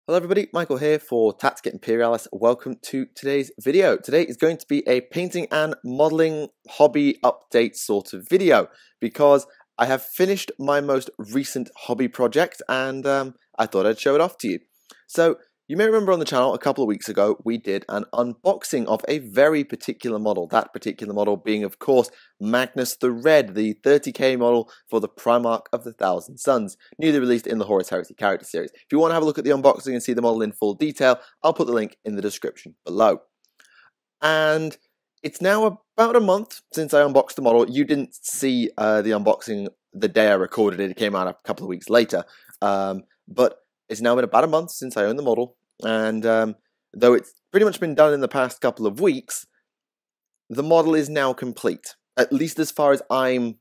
Hello everybody, Michael here for Tactica Imperialis. Welcome to today's video. Today is going to be a painting and modelling hobby update sort of video because I have finished my most recent hobby project and I thought I'd show it off to you. So you may remember on the channel a couple of weeks ago we did an unboxing of a very particular model. That particular model being of course Magnus the Red, the 30k model for the Primarch of the Thousand Suns, newly released in the Horus Heresy Character series. If you want to have a look at the unboxing and see the model in full detail, I'll put the link in the description below. And it's now about a month since I unboxed the model. You didn't see the unboxing the day I recorded it. It came out a couple of weeks later. But it's now been about a month since I own the model, and though it's pretty much been done in the past couple of weeks, the model is now complete, at least as far as I'm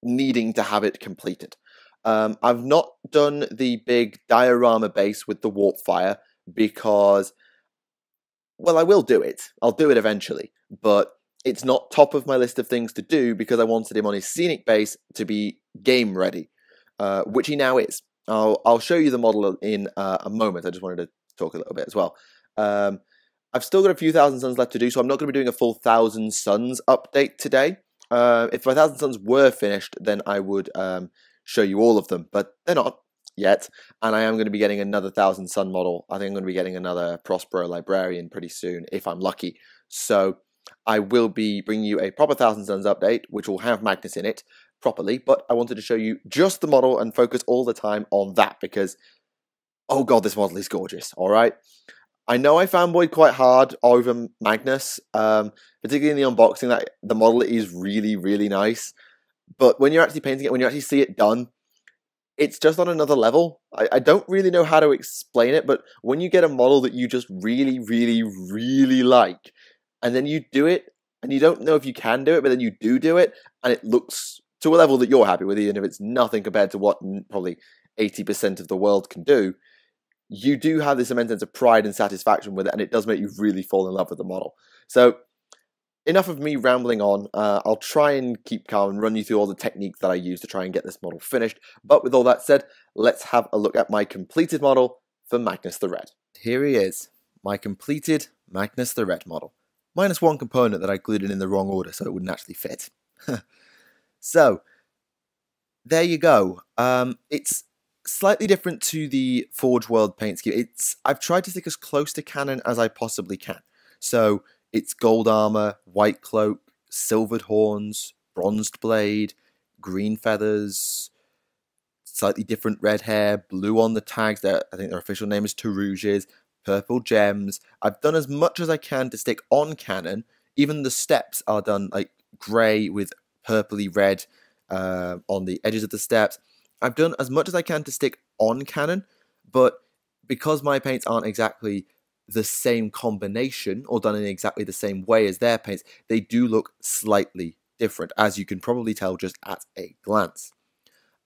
needing to have it completed. I've not done the big diorama base with the warp fire because, well, I will do it. I'll do it eventually, but it's not top of my list of things to do because I wanted him on his scenic base to be game ready, which he now is. I'll show you the model in a moment. I just wanted to talk a little bit as well. I've still got a few thousand suns left to do, so I'm not going to be doing a full Thousand Suns update today. If my Thousand Suns were finished, then I would show you all of them, but they're not yet. And I am going to be getting another Thousand Sun model. I think I'm going to be getting another Prospero Librarian pretty soon, if I'm lucky. So I will be bringing you a proper Thousand Suns update, which will have Magnus in it properly, but I wanted to show you just the model and focus all the time on that because, oh god, this model is gorgeous, alright? I know I fanboyed quite hard over Magnus, particularly in the unboxing, that the model is really, really nice, but when you're actually painting it, when you actually see it done, it's just on another level. I don't really know how to explain it, but when you get a model that you just really, really, really like, and then you do it, and you don't know if you can do it, but then you do it, and it looks to a level that you're happy with, even if it's nothing compared to what probably 80% of the world can do, you do have this immense sense of pride and satisfaction with it, and it does make you really fall in love with the model. So, enough of me rambling on. I'll try and keep calm and run you through all the techniques that I use to try and get this model finished. But with all that said, let's have a look at my completed model for Magnus the Red. Here he is, my completed Magnus the Red model. Minus one component that I glued in the wrong order so it wouldn't actually fit. So, there you go. It's slightly different to the Forge World paint scheme. I've tried to stick as close to canon as I possibly can. So, it's gold armor, white cloak, silvered horns, bronzed blade, green feathers, slightly different red hair, blue on the tags. I think their official name is Tarouges, purple gems. I've done as much as I can to stick on canon. Even the steps are done like grey with purpley red on the edges of the steps. I've done as much as I can to stick on canon, but because my paints aren't exactly the same combination or done in exactly the same way as their paints, they do look slightly different, as you can probably tell just at a glance.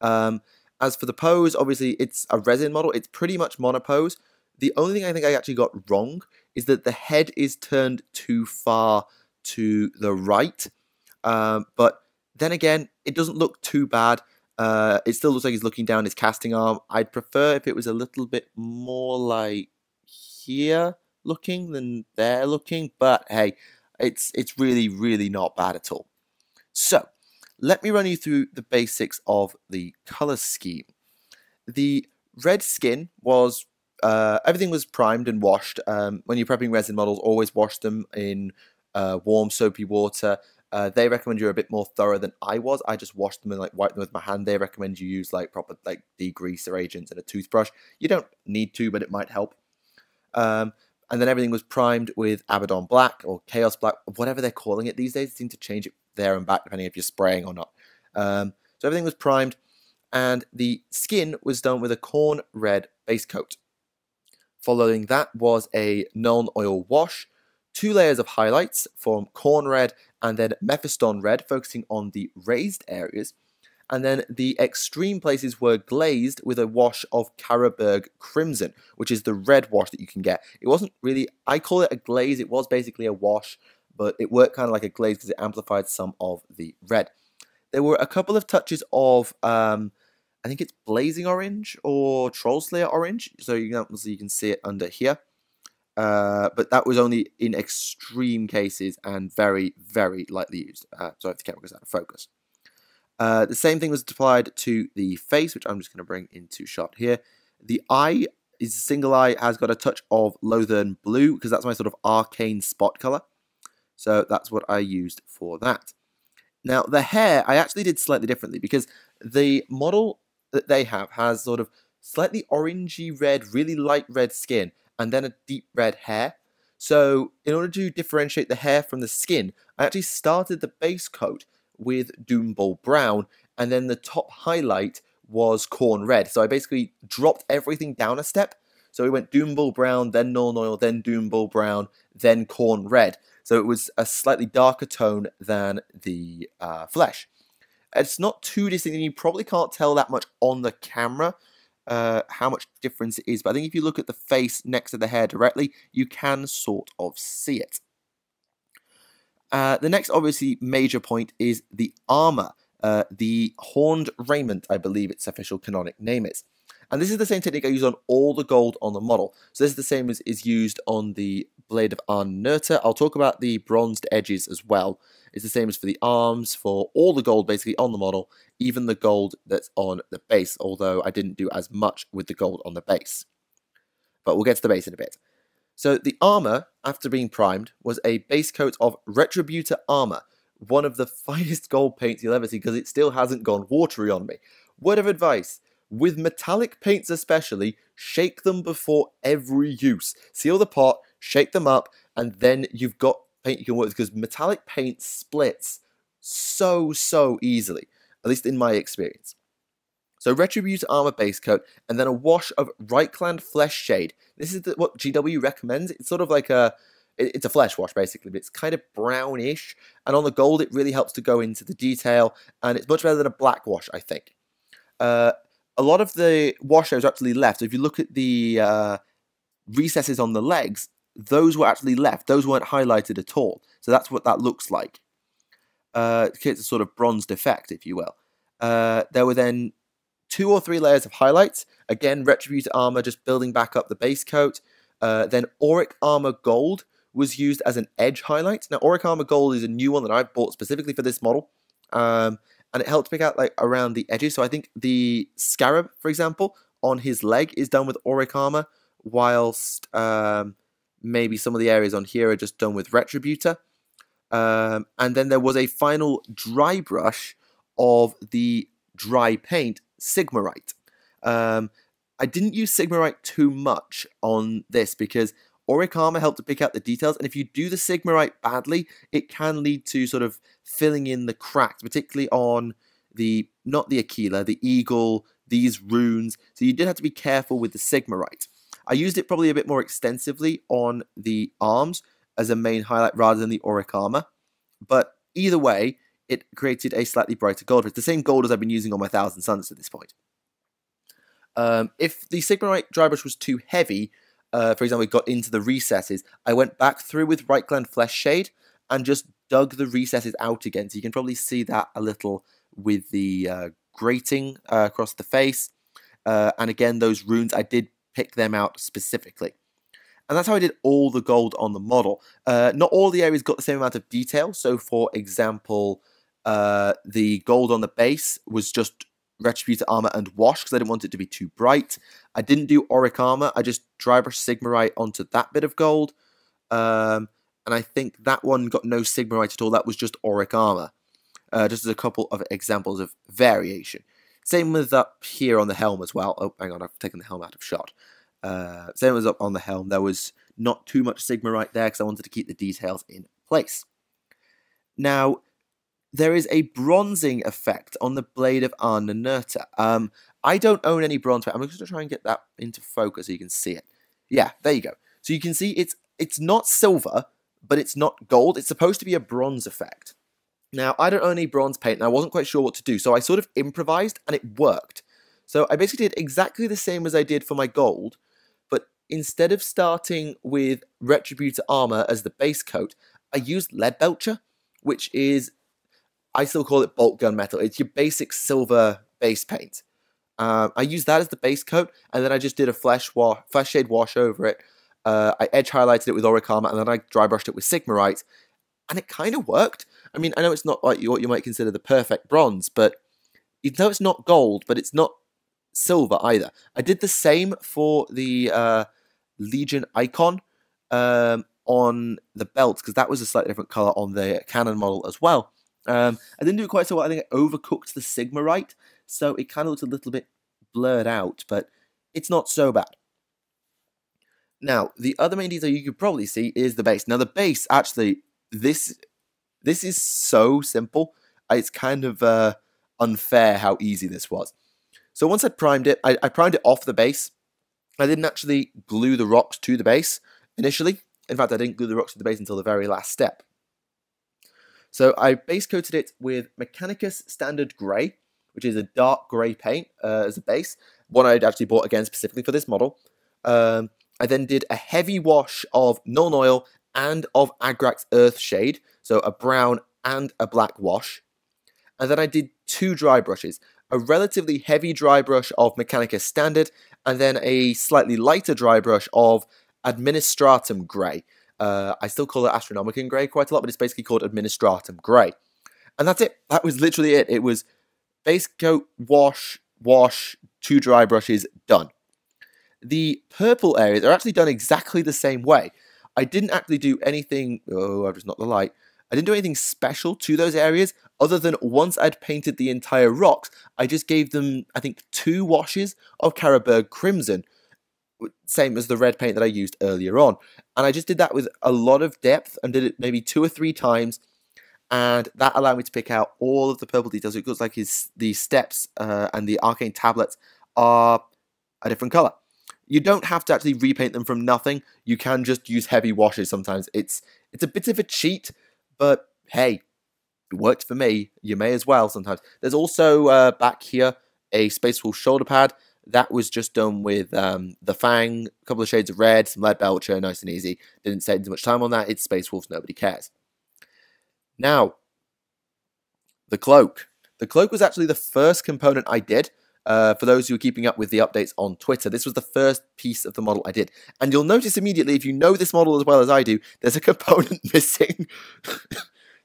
As for the pose, obviously it's a resin model. It's pretty much monopose. The only thing I think I actually got wrong is that the head is turned too far to the right, but then again, it doesn't look too bad. It still looks like he's looking down his casting arm. I'd prefer if it was a little bit more like here looking than there looking, but hey, it's really, really not bad at all. So, let me run you through the basics of the color scheme. The red skin was, everything was primed and washed. When you're prepping resin models, always wash them in warm soapy water. They recommend you're a bit more thorough than I was. I just washed them and like wiped them with my hand. They recommend you use like proper like degreaser agents and a toothbrush. You don't need to, but it might help. And then everything was primed with Abaddon Black or Chaos Black, whatever they're calling it these days. They seem to change it there and back depending if you're spraying or not. So everything was primed, and the skin was done with a corn red base coat. Following that was a Nuln Oil wash, 2 layers of highlights from corn red and then Mephiston red, focusing on the raised areas, and then the extreme places were glazed with a wash of Karaberg Crimson, which is the red wash that you can get. It wasn't really, I call it a glaze, it was basically a wash, but it worked kind of like a glaze because it amplified some of the red. There were a couple of touches of I think it's blazing orange or troll slayer orange. So you can see it under here. But that was only in extreme cases and very, very lightly used. Sorry if the camera goes out of focus. The same thing was applied to the face, which I'm just going to bring into shot here. The eye is a single eye, has got a touch of Lothern blue, because that's my sort of arcane spot color. So that's what I used for that. Now, the hair, I actually did slightly differently, because the model that they have has sort of slightly orangey red, really light red skin, and then a deep red hair. So in order to differentiate the hair from the skin, I actually started the base coat with Doomball Brown, and then the top highlight was Corn Red. So I basically dropped everything down a step. So we went Doomball Brown, then Norn Oil, then Doomball Brown, then Corn Red. So it was a slightly darker tone than the flesh. It's not too distinct, and you probably can't tell that much on the camera how much difference it is. But I think if you look at the face next to the hair directly, you can sort of see it. The next, obviously, major point is the armor. The Horned Raiment, I believe its official canonic name is. And this is the same technique I use on all the gold on the model. So this is the same as is used on the Blade of Arnurta. I'll talk about the bronzed edges as well. It's the same as for the arms, for all the gold basically on the model, even the gold that's on the base, although I didn't do as much with the gold on the base. But we'll get to the base in a bit. So the armor, after being primed, was a base coat of Retributor Armor, one of the finest gold paints you'll ever see, because it still hasn't gone watery on me. Word of advice, with metallic paints especially, shake them before every use. Seal the pot, shake them up, and then you've got paint you can work with, because metallic paint splits so easily, at least in my experience. So Retributor Armor base coat, and then a wash of Reichland Flesh Shade. This is what GW recommends. It's sort of like it's a flesh wash basically, but it's kind of brownish, and on the gold it really helps to go into the detail, and it's much better than a black wash, I think. A lot of the wash areas are actually left. So if you look at the recesses on the legs, those were actually left. Those weren't highlighted at all. So that's what that looks like. It creates a sort of bronzed effect, if you will. There were then 2 or 3 layers of highlights. Again, Retributor Armor, just building back up the base coat. Then Auric Armor Gold was used as an edge highlight. Now, Auric Armor Gold is a new one that I've bought specifically for this model. And it helped pick out like around the edges. So I think the Scarab, for example, on his leg is done with Auric Armor, whilst maybe some of the areas on here are just done with Retributor. And then there was a final dry brush of the dry paint Sigmarite. I didn't use Sigmarite too much on this because Auric Armor helped to pick out the details, and if you do the Sigmarite badly, it can lead to sort of filling in the cracks, particularly on the, not the Aquila, the Eagle, these runes, so you did have to be careful with the Sigmarite. I used it probably a bit more extensively on the arms as a main highlight rather than the Auric Armor, but either way, it created a slightly brighter gold. It's the same gold as I've been using on my Thousand Suns at this point. If the Sigmarite dry brush was too heavy, for example, it got into the recesses, I went back through with Reichland Flesh Shade and just dug the recesses out again. So you can probably see that a little with the grating across the face. And again, those runes, I did pick them out specifically. And that's how I did all the gold on the model. Not all the areas got the same amount of detail. So for example, the gold on the base was just Retributor Armor and wash because I didn't want it to be too bright. I didn't do Auric Armor. I just dry brushed Sigmarite onto that bit of gold. And I think that one got no Sigmarite at all. That was just Auric Armor. Just as a couple of examples of variation. Same with up here on the helm as well. Oh, hang on, I've taken the helm out of shot. Same as up on the helm. There was not too much Sigmarite there because I wanted to keep the details in place. Now, there is a bronzing effect on the Blade of Arnurta. I don't own any bronze paint. I'm just going to try and get that into focus so you can see it. Yeah, there you go. So you can see it's not silver, but it's not gold. It's supposed to be a bronze effect. Now, I don't own any bronze paint, and I wasn't quite sure what to do, so I sort of improvised, and it worked. So I basically did exactly the same as I did for my gold, but instead of starting with Retributor Armor as the base coat, I used Lead Belcher, which is, I still call it bolt gun metal. It's your basic silver base paint. I used that as the base coat, and then I just did a flesh shade wash over it. I edge highlighted it with Orichalma, and then I dry brushed it with Sigmarite, and it kind of worked. I mean, I know it's not like what you might consider the perfect bronze, but even though it's not gold, but it's not silver either. I did the same for the Legion icon on the belt, because that was a slightly different color on the cannon model as well. I didn't do it quite so well. I think I overcooked the Sigmarite, so it kind of looks a little bit blurred out, but it's not so bad. Now, the other main detail you could probably see is the base. Now, the base, actually, this is so simple. It's kind of unfair how easy this was. So once I primed it, I primed it off the base. I didn't actually glue the rocks to the base initially. In fact, I didn't glue the rocks to the base until the very last step. So I base coated it with Mechanicus Standard Grey, which is a dark grey paint as a base. One I'd actually bought again specifically for this model. I then did a heavy wash of Nuln Oil and of Agrax Earthshade, so a brown and a black wash. And then I did 2 dry brushes, a relatively heavy dry brush of Mechanicus Standard, and then a slightly lighter dry brush of Administratum Grey. I still call it Astronomicon Grey quite a lot, but it's basically called Administratum Grey. And that's it. That was literally it. It was base coat, wash, 2 dry brushes, done. The purple areas are actually done exactly the same way. I didn't actually do anything... Oh, I've just knocked the light. I didn't do anything special to those areas, other than once I'd painted the entire rocks, I just gave them, I think, 2 washes of Carroburg Crimson, same as the red paint that I used earlier on. And I just did that with a lot of depth, and did it maybe 2 or 3 times, and that allowed me to pick out all of the purple details. It looks like the steps and the arcane tablets are a different color. You don't have to actually repaint them from nothing. You can just use heavy washes sometimes. It's a bit of a cheat, but hey, it worked for me. You may as well sometimes. There's also back here a Space Wolf shoulder pad. That was just done with the Fang, a couple of shades of red, some lead belcher, nice and easy. Didn't spend too much time on that. It's Space Wolves, nobody cares. Now, the cloak. The cloak was actually the first component I did. For those who are keeping up with the updates on Twitter, this was the first piece of the model I did. And you'll notice immediately, if you know this model as well as I do, there's a component missing.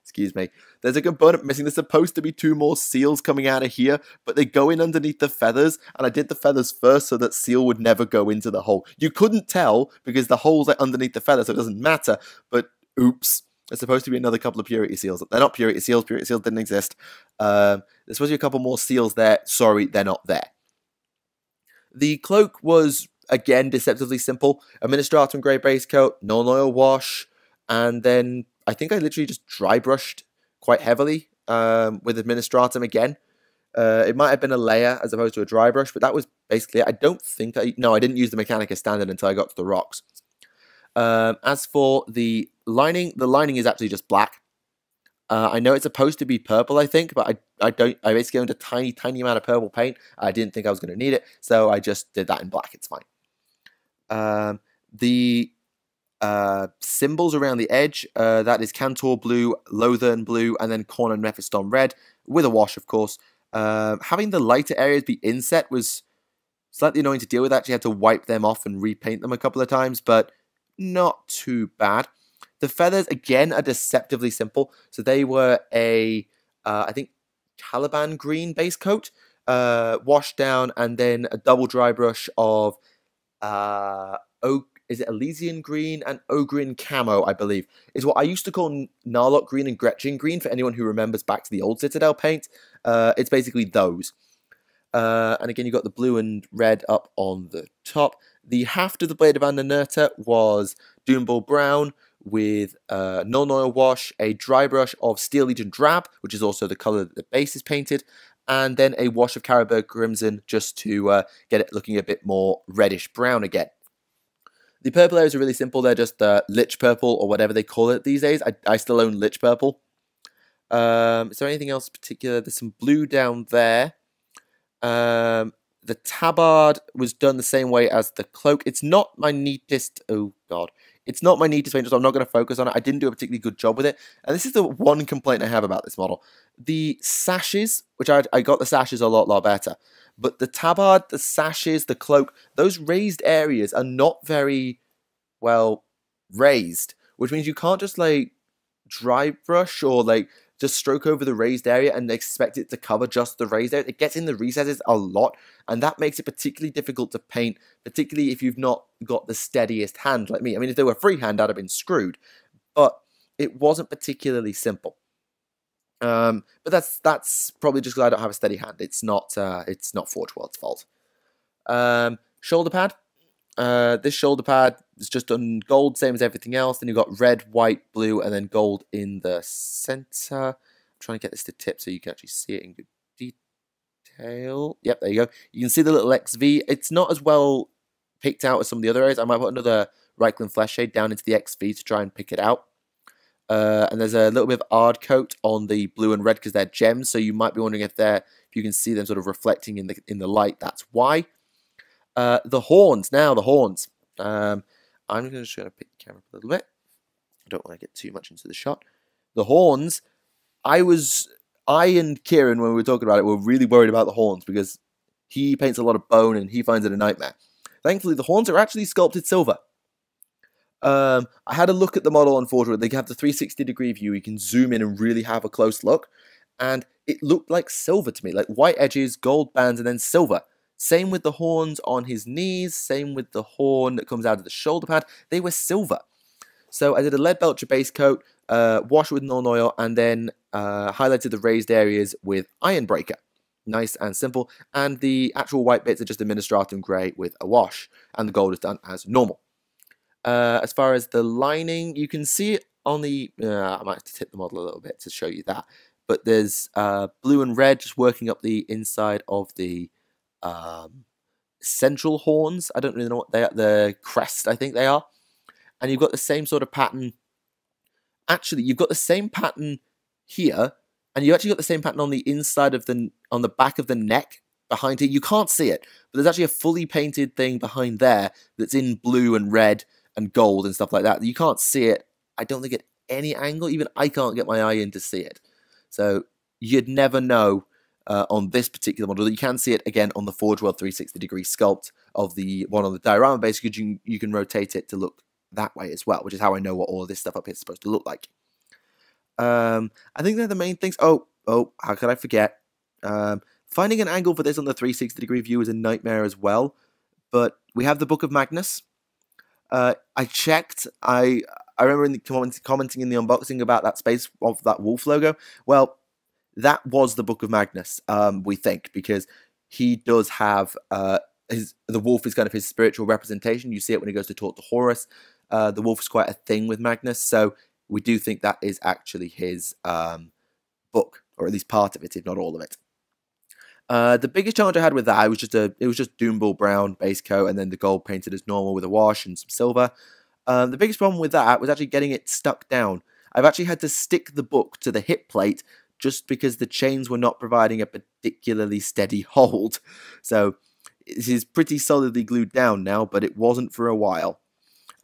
Excuse me. There's a component missing. There's supposed to be 2 more seals coming out of here, but they go in underneath the feathers, and I did the feathers first so that seal would never go into the hole. You couldn't tell because the hole's like underneath the feather, so it doesn't matter, but oops. There's supposed to be another couple of purity seals. They're not purity seals. Purity seals didn't exist. There's supposed to be a couple more seals there. Sorry, they're not there. The cloak was, again, deceptively simple. Administratum Grey base coat, Nuln Oil wash, and then I think I literally just dry brushed quite heavily with Administratum again. It might have been a layer as opposed to a dry brush, but that was basically it. I don't think no, I didn't use the Mechanicus Standard until I got to the rocks. As for the lining is actually just black. I know it's supposed to be purple, I think, but I basically owned a tiny amount of purple paint. I didn't think I was going to need it, so I just did that in black. It's fine. The symbols around the edge, that is Cantor blue, Lothern blue, and then Khorne and Mephiston red, with a wash, of course. Having the lighter areas be inset was slightly annoying to deal with. I actually had to wipe them off and repaint them a couple of times, but not too bad. The feathers, again, are deceptively simple. So they were a, I think, Caliban green base coat, washed down, and then a double dry brush of, is it Elysian green and Ogrin camo, I believe, is what I used to call Narlock green and Gretchen green, for anyone who remembers back to the old Citadel paint. It's basically those. And again, you've got the blue and red up on the top. The haft of the Blade of Annanerta was Doomball Brown with Nuln Oil wash, a dry brush of Steel Legion Drab, which is also the colour that the base is painted, and then a wash of Carroburg Crimson just to get it looking a bit more reddish brown again. The purple areas are really simple. They're just Lich Purple, or whatever they call it these days. I still own Lich Purple. Is there anything else particular? There's some blue down there. The tabard was done the same way as the cloak. It's not my neatest... Oh, God. It's not my neatest paint, so I'm not going to focus on it. I didn't do a particularly good job with it. And this is the one complaint I have about this model. The sashes, which I got the sashes a lot better. But the tabard, the sashes, the cloak, those raised areas are not very well raised, which means you can't just like dry brush or like just stroke over the raised area and expect it to cover just the raised area. It gets in the recesses a lot, and that makes it particularly difficult to paint, particularly if you've not got the steadiest hand like me. I mean, if they were freehand, I'd have been screwed, but it wasn't particularly simple. But that's probably just because I don't have a steady hand. It's not Forge World's fault. Shoulder pad. This shoulder pad is just done gold, same as everything else. Then you've got red, white, blue, and then gold in the center. I'm trying to get this to tip so you can actually see it in good detail. Yep, there you go. You can see the little XV. It's not as well picked out as some of the other areas. I might put another Reichland Flesh Shade down into the XV to try and pick it out. And there's a little bit of ard coat on the blue and red because they're gems. So you might be wondering if you can see them sort of reflecting in the light. That's why. The horns. Now the horns. I'm just going to pick the camera up a little bit. I don't want to get too much into the shot. The horns. I and Kieran, when we were talking about it, were really worried about the horns because he paints a lot of bone and he finds it a nightmare. Thankfully, the horns are actually sculpted silver. I had a look at the model on Forge World. They have the 360-degree view. You can zoom in and really have a close look. And it looked like silver to me, like white edges, gold bands, and then silver. Same with the horns on his knees. Same with the horn that comes out of the shoulder pad. They were silver. So I did a lead belcher base coat, washed with Nuln Oil, and then highlighted the raised areas with Iron Breaker. Nice and simple. And the actual white bits are just Administratum Grey with a wash. And the gold is done as normal. As far as the lining, you can see it on the... I might have to tip the model a little bit to show you that. But there's blue and red just working up the inside of the central horns. I don't really know what they are. The crest, I think they are. And you've got the same sort of pattern. Actually, you've got the same pattern here. And you actually got the same pattern on the inside of on the back of the neck behind here. You can't see it. But there's actually a fully painted thing behind there that's in blue and red and gold and stuff like that. You can't see it, I don't think, at any angle. Even I can't get my eye in to see it. So you'd never know on this particular model. You can see it again on the Forge World 360-degree sculpt of the one on the diorama base, because you can rotate it to look that way as well, which is how I know what all of this stuff up here is supposed to look like. I think they're the main things. Oh, how could I forget? Finding an angle for this on the 360-degree view is a nightmare as well. But we have the Book of Magnus. I checked. I remember in the commenting in the unboxing about that space of that wolf logo. Well, that was the Book of Magnus, we think, because he does have the wolf is kind of his spiritual representation. You see it when he goes to talk to Horus. The wolf is quite a thing with Magnus, so we do think that is actually his book, or at least part of it, if not all of it. The biggest challenge I had with that, it was just Doomball brown base coat, and then the gold painted as normal with a wash and some silver. The biggest problem with that was actually getting it stuck down. I've actually had to stick the book to the hip plate just because the chains were not providing a particularly steady hold. So it is pretty solidly glued down now, but it wasn't for a while.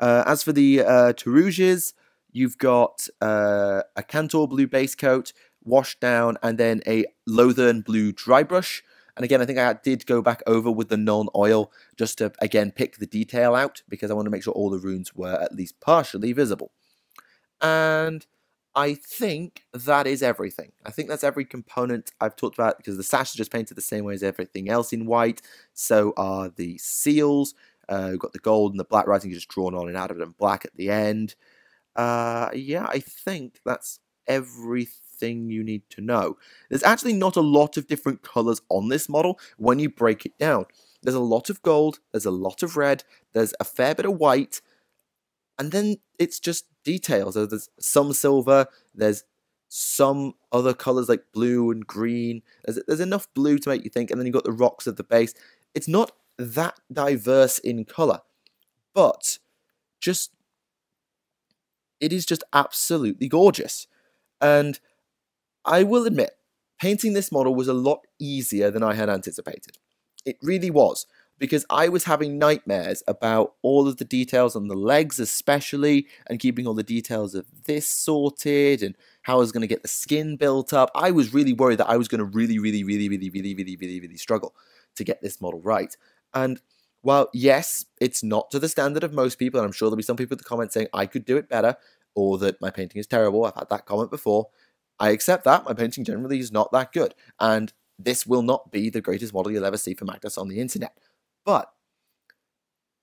As for the Tarouges, you've got a Cantor blue base coat, washed down, and then a Lothern blue dry brush. And again, I think I did go back over with the Nuln Oil just to, again, pick the detail out, because I want to make sure all the runes were at least partially visible. And I think that is everything. I think that's every component I've talked about, because the sash is just painted the same way as everything else in white. So are the seals. We've got the gold and the black writing just drawn on and added in black at the end. Yeah, I think that's everything you need to know. There's actually not a lot of different colors on this model when you break it down. There's a lot of gold, there's a lot of red, there's a fair bit of white, and then it's just details. So there's some silver, there's some other colors like blue and green. There's enough blue to make you think, and then you've got the rocks at the base. It's not that diverse in color, but it is just absolutely gorgeous. And I will admit, painting this model was a lot easier than I had anticipated. It really was, because I was having nightmares about all of the details on the legs especially, and keeping all the details of this sorted, and how I was going to get the skin built up. I was really worried that I was going to really struggle to get this model right. And while, yes, it's not to the standard of most people, and I'm sure there'll be some people in the comments saying I could do it better, or that my painting is terrible. I've had that comment before. I accept that. My painting generally is not that good. And this will not be the greatest model you'll ever see for Magnus on the internet. But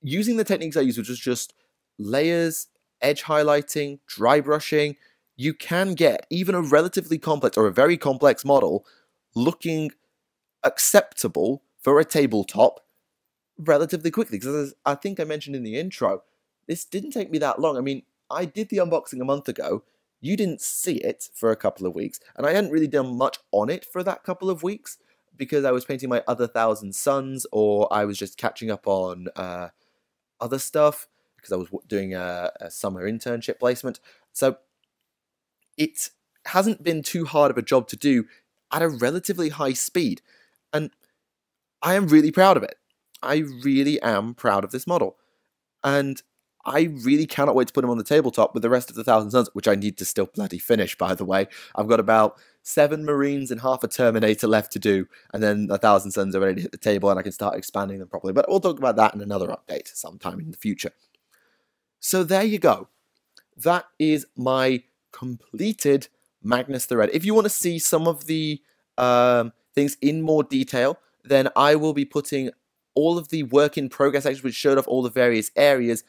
using the techniques I use, which is just layers, edge highlighting, dry brushing, you can get even a relatively complex or a very complex model looking acceptable for a tabletop relatively quickly. Because as I think I mentioned in the intro, this didn't take me that long. I mean, I did the unboxing a month ago. You didn't see it for a couple of weeks, and I hadn't really done much on it for that couple of weeks because I was painting my other Thousand Suns, or I was just catching up on other stuff because I was doing a summer internship placement. So it hasn't been too hard of a job to do at a relatively high speed, and I am really proud of it. I really am proud of this model, and I really cannot wait to put him on the tabletop with the rest of the Thousand Suns, which I need to still bloody finish, by the way. I've got about 7 Marines and half a Terminator left to do, and then the Thousand Suns are ready to hit the table, and I can start expanding them properly. But we'll talk about that in another update sometime in the future. So there you go. That is my completed Magnus the Red. If you want to see some of the things in more detail, then I will be putting all of the work in progress sections, which showed off all the various areas,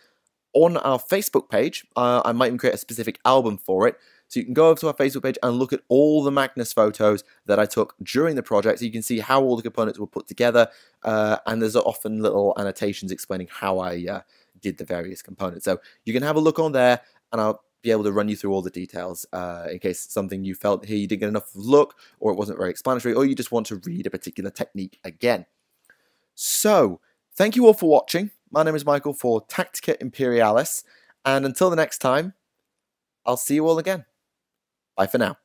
on our Facebook page. I might even create a specific album for it. So you can go over to our Facebook page and look at all the Magnus photos that I took during the project, so you can see how all the components were put together, and there's often little annotations explaining how I did the various components. So you can have a look on there, and I'll be able to run you through all the details in case something you felt here you didn't get enough look, or it wasn't very explanatory, or you just want to read a particular technique again. So, thank you all for watching. My name is Michael for Tactica Imperialis, and until the next time, I'll see you all again. Bye for now.